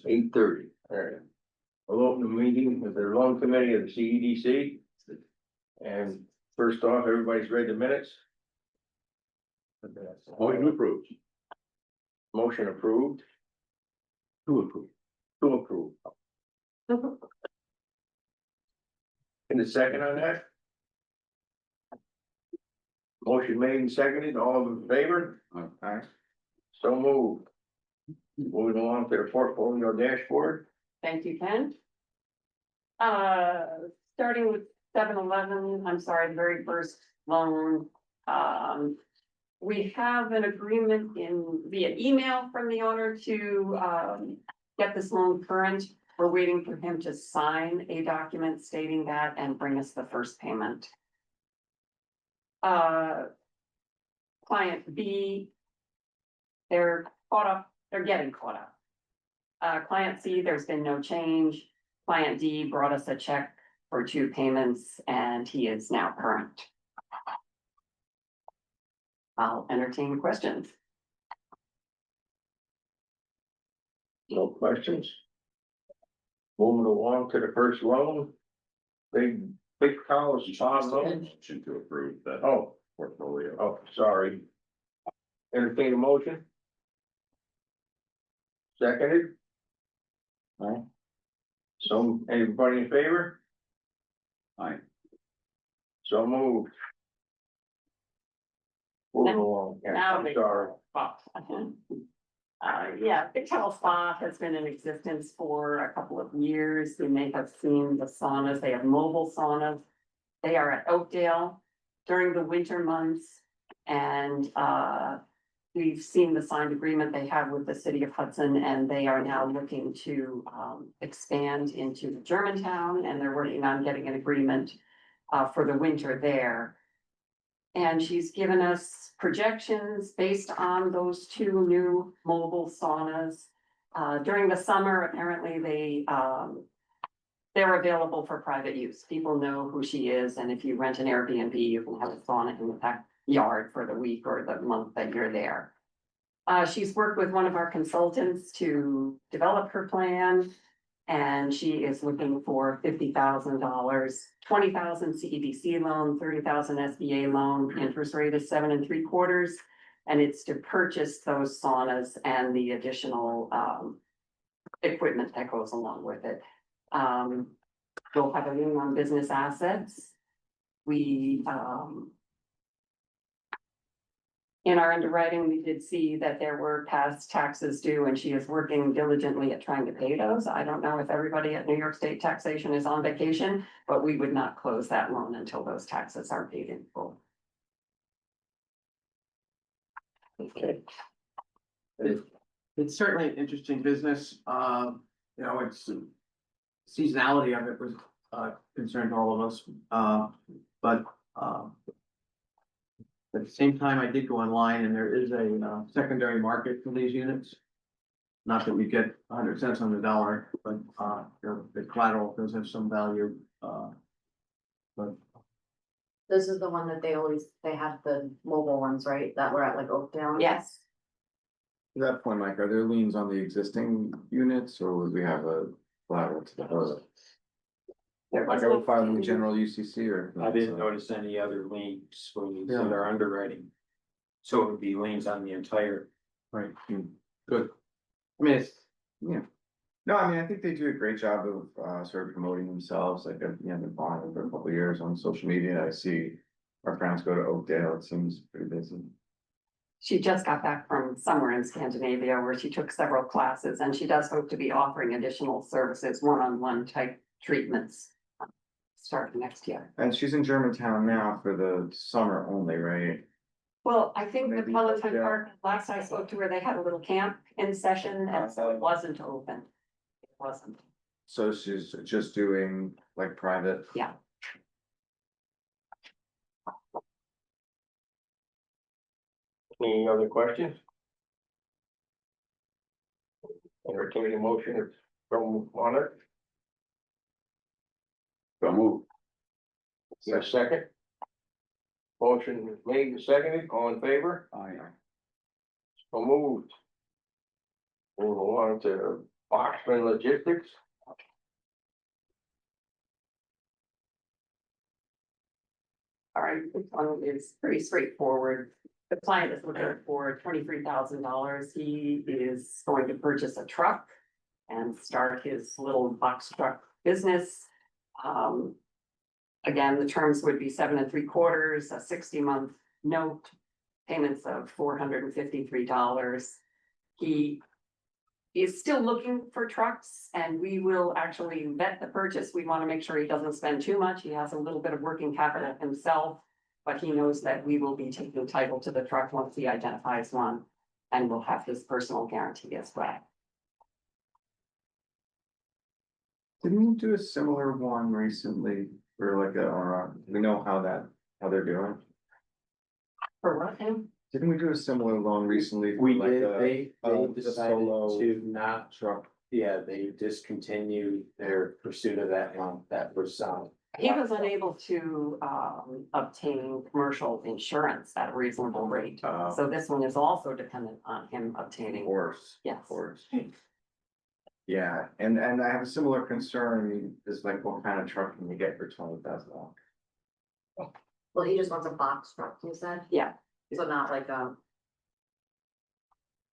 8:30. All right. We'll open the meeting with the loan committee of the CEDC. And first off, everybody's read the minutes. Motion approved. Motion approved. To approve. To approve. In the second on that? Motion made and seconded, all in favor? Aye. So moved. Moving along to the portfolio dashboard. Thank you, Ken. Starting with 7-Eleven, I'm sorry, the very first loan. We have an agreement via email from the owner to, get this loan current. We're waiting for him to sign a document stating that and bring us the first payment. Client B, they're caught up, they're getting caught up. Client C, there's been no change. Client D brought us a check for 2 payments and he is now current. I'll entertain questions. No questions. Moving along to the first loan. Big college bond loan. Motion to approve that Oh, portfolio. sorry. Entertain a motion. Seconded. Aye. So, everybody in favor? Aye. So moved. Moving along, yeah, Now I'm they- sorry. Yeah, Big Kettle Spa has been in existence for a couple of years. You may have seen the saunas. They have mobile saunas. They are at Oakdale during the winter months. And we've seen the signed agreement they have with the city of Hudson, and they are now looking to expand into Germantown, and they're working on getting an agreement for the winter there. And she's given us projections based on those 2 new mobile saunas. During the summer, apparently they're available for private use. People know who she is, and if you rent an Airbnb, you can have a sauna in the backyard for the week or the month that you're there. She's worked with one of our consultants to develop her plan. And she is looking for $50,000, 20,000 CEDC loan, 30,000 SBA loan, interest rate is 7 3/4. And it's to purchase those saunas and the additional equipment that goes along with it. We'll have a lien on business assets. We in our underwriting, we did see that there were past taxes due and she is working diligently at trying to pay those. I don't know if everybody at New York State taxation is on vacation, but we would not close that loan until those taxes are paid in full. Okay. It's certainly an interesting business. It's seasonality of it was concerned all of us. But at the same time, I did go online and there is a secondary market for these units. Not that we get 100 cents on the dollar, but the collateral does have some value. But This is the one that they have the mobile ones, right, that were at like Oakdale? Yes, To that point, Mike, are there liens on the existing units or would we have a collateral to the host? there Like was I no- would file in general UCC or? I didn't notice any other liens when you Yeah. did our underwriting. So it would be liens on the entire. right, Good. I mean, it's No, I mean, I think they do a great job of sort of promoting themselves, like, been following them for a couple of years on social media. I see our friends go to Oakdale, it seems pretty busy. She just got back from somewhere in Scandinavia where she took several classes and she does hope to be offering additional services, one-on-one type treatments. Starting next year. And she's in Germantown now for the summer only, right? Well, I think the Maybe, Peloton yeah. Park, last I spoke to her, they had a little camp in session and so it wasn't open. It wasn't. So she's just doing like private? Yeah. Any other questions? Entertain a motion from on it. So move. Your second. Motion is made and seconded, all in favor? Aye. So moved. Move along to Oxford Logistics. All right, this one is pretty straightforward. The client is looking for $23,000. He is going to purchase a truck and start his little box truck business. Again, the terms would be 7 3/4, a 60-month note, payments of $453. He is still looking for trucks and we will actually vet the purchase. We want to make sure he doesn't spend too much. He has a little bit of working capital himself. But he knows that we will be taking title to the truck once he identifies one. And we'll have his personal guarantee as well. Didn't we do a similar one recently for like we know how they're doing? For what, Tim? Didn't we do a similar loan recently? for We like did, a- they the decided solo to not, Truck. yeah, they discontinued their pursuit of that one, that was, He was unable to obtain commercial insurance at a reasonable rate. So this one is also dependent on him Of obtaining. course, Yes. of course. Yeah, and I have a similar concern, is like what kind of truck can you get for $20,000? Well, he just wants a box truck, you said? Yeah. So not like a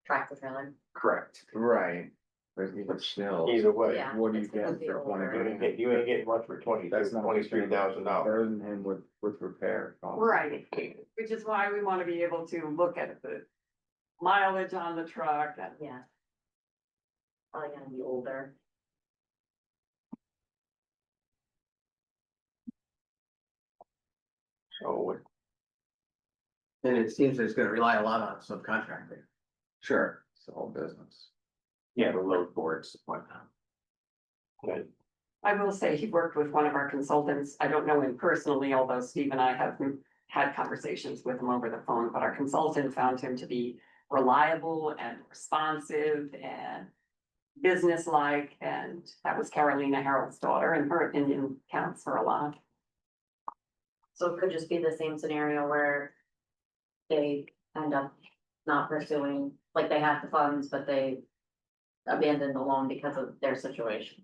tractor trailer. correct. Right, but still. Either way, Yeah. What do you it's gonna get be for older. you ain't getting much for That's not $23,000. Better than him with repair costs. Right, which is why we want to be able to look at the mileage on the truck and Yeah. Probably gonna be older. So And it seems that it's gonna rely a lot on subcontracting. Sure, it's the whole business. Yeah, the load boards, whatnot. good. I will say he worked with one of our consultants. I don't know him personally, although Steve and I have had conversations with him over the phone, but our consultant found him to be reliable and responsive and businesslike, and that was Carolina Harold's daughter, and her opinion counts for a lot. So it could just be the same scenario where they end up not pursuing, like they have the funds, but they abandon the loan because of their situation.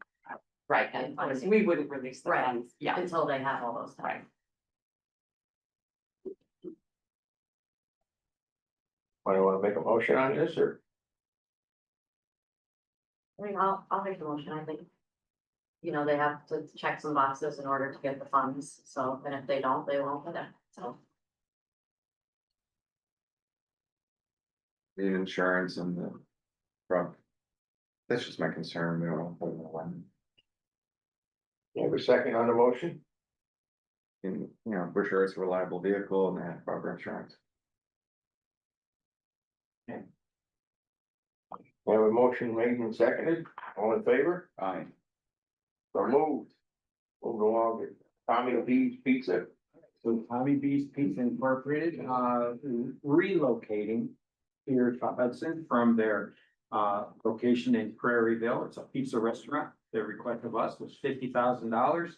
Right, and of course, we wouldn't release the Right. funds, yeah, Until they have all those right. time. Want to make a motion on this or? I mean, I'll make the motion, I think. You know, they have to check some boxes in order to get the funds, so, and if they don't, they won't get it, so. The insurance and the truck. That's just my concern, we don't want to put it in the line. You have a second on the motion? And, you know, we're sure it's a reliable vehicle and they have proper insurance. We have a motion made and seconded, all in favor? Aye. So moved. Moved along with Tommy B's Pizza. So Tommy B's Pizza Incorporated, relocating here to Hudson from their location in Prairieville. It's a pizza restaurant. Their request of us was $50,000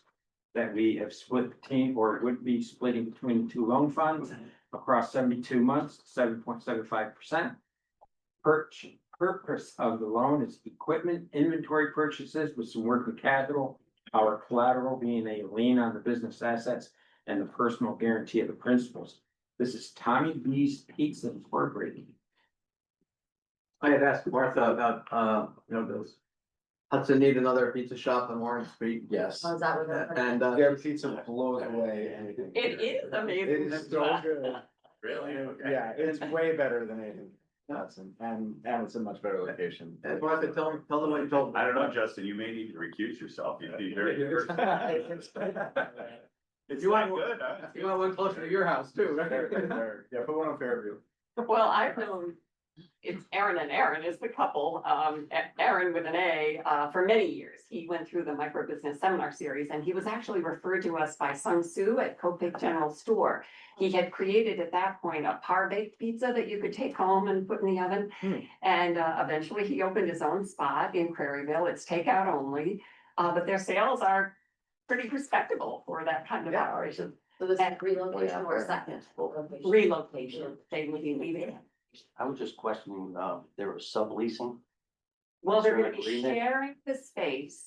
that we have split between, or would be splitting between the two loan funds across 72 months, 7.75%. Purpose of the loan is equipment inventory purchases with some working capital. Our collateral being a lien on the business assets and the personal guarantee of the principals. This is Tommy B's Pizza Incorporated. I had asked Martha about, those Hudson need another pizza shop on Warren Street. Yes. How's that with it? And, Their pizza blows away anything. It is amazing. It is so good. Really? Okay. Yeah, it's way better than anything. Hudson, and it's a much better location. and Martha, tell them what you told me. I don't know, Justin, you may need to recuse yourself. You'd be very. It's You want- not good, huh? You want one closer to your house too, right? Yeah, put one on Fairview. Well, I've known, it's Aaron and Aaron is the couple, Aaron with an A, for many years. He went through the micro business seminar series and he was actually referred to us by Sun Tzu at Copic General Store. He had created at that point a par-baked pizza that you could take home and put in the oven. And eventually he opened his own spot in Prairieville. It's takeout only, but their sales are pretty respectable for that kind of operation. So this is relocation or second? Relocation, they would be leaving. I was just questioning, there was subleasing. Well, they're Is there gonna an be agreement? sharing the space.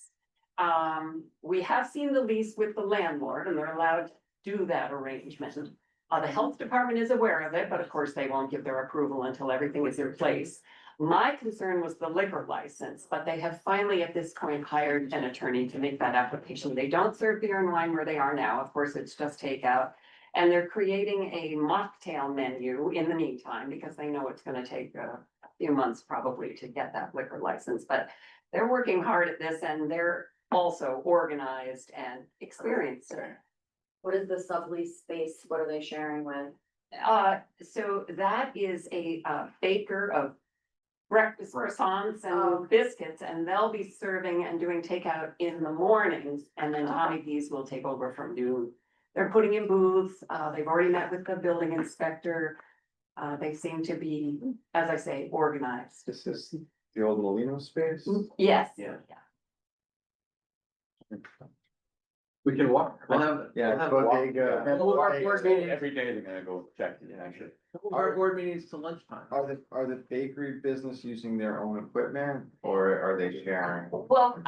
We have seen the lease with the landlord and they're allowed to do that arrangement. The health department is aware of it, but of course they won't give their approval until everything is in place. My concern was the liquor license, but they have finally at this point hired an attorney to make that application. They don't serve beer and wine where they are now. Of course, it's just takeout. And they're creating a mocktail menu in the meantime, because they know it's gonna take a few months probably to get that liquor license, but they're working hard at this and they're also organized and experienced. What is the sublease space? What are they sharing with? So that is a baker of breakfast croissants Oh. and biscuits, and they'll be serving and doing takeout in the mornings, and then Tommy D's will take over from noon. They're putting in booths, they've already met with the building inspector. They seem to be, as I say, organized. This is the old Molino space? Yes. Yeah. We can walk, we'll have, Yeah, we'll have, bodega. Well, our board meeting, Every day they're gonna go check it, actually. our board meetings till lunchtime. Are the bakery business using their own equipment or are they sharing? Well,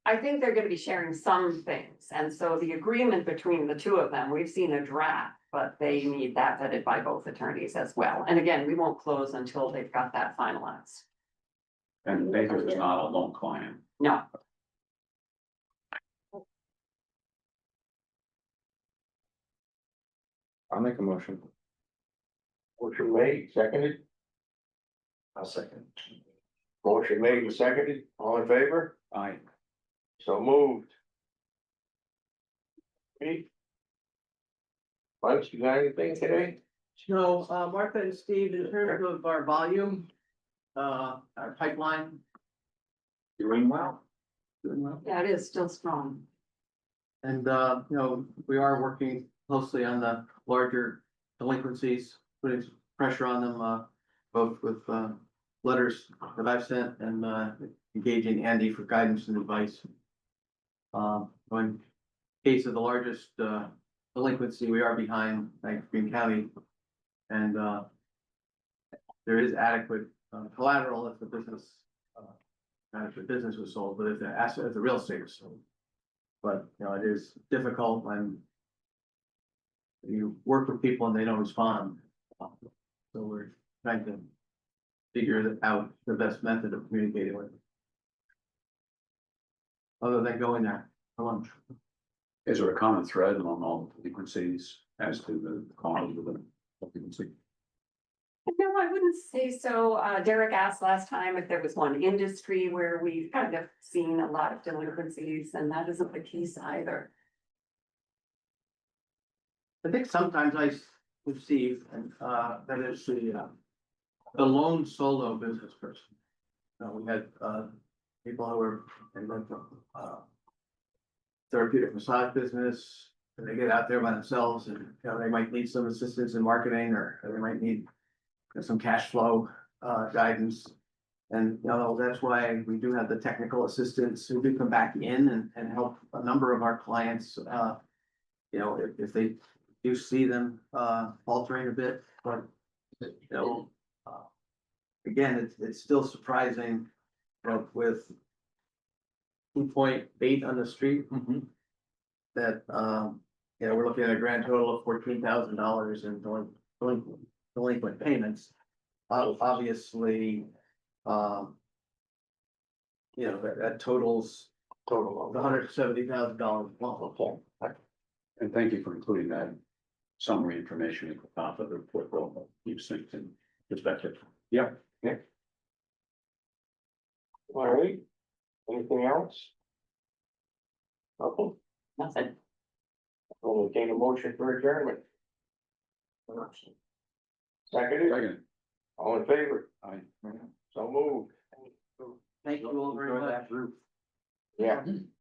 I think they're gonna be sharing some things, and so the agreement between the two of them, we've seen a draft, but they need that vetted by both attorneys as well. And again, we won't close until they've got that finalized. And Baker is not a loan client. No, I'll make a motion. Motion made, seconded, I'll second. motion made and seconded, all in favor? I, So moved. Pete? Bunch, you got anything today? So, Martha and Steve, in terms of our volume, our pipeline. Doing well. Doing well. yeah, it is still strong. And, we are working closely on the larger delinquencies, putting some pressure on them, both with, letters that I've sent and, engaging Andy for guidance and advice. In case of the largest, delinquency, we are behind, like Green County. And, there is adequate, collateral if the business, not if the business was sold, but if the asset, if the real estate was sold. But, it is difficult when you work with people and they don't respond. So we're trying to figure out the best method of communicating with them. Other than going there for lunch. is there a common thread among all the delinquencies as to the cause of the delinquency? No, I wouldn't say so. Derek asked last time if there was one industry where we've kind of seen a lot of delinquencies, and that isn't the case either. I think sometimes I receive, that is the lone solo business person. We had, people who were in the, therapeutic massage business, and they get out there by themselves and, they might need some assistance in marketing or they might need some cash flow, guidance. And, that's why we do have the technical assistants who do come back in and help a number of our clients, if they do see them, faltering a bit, but, again, it's still surprising, with 2.8 on the street, that, we're looking at a grand total of $14,000 in delinquent payments. Obviously, that totals Total. the $170,000. And thank you for including that summary information at the top of the report, will keep things in perspective. Yeah. All right, anything else? Okay, Nothing. we'll take a motion for adjournment, seconded, Second, all in favor, I. so moved. Thank you all very much. Yeah.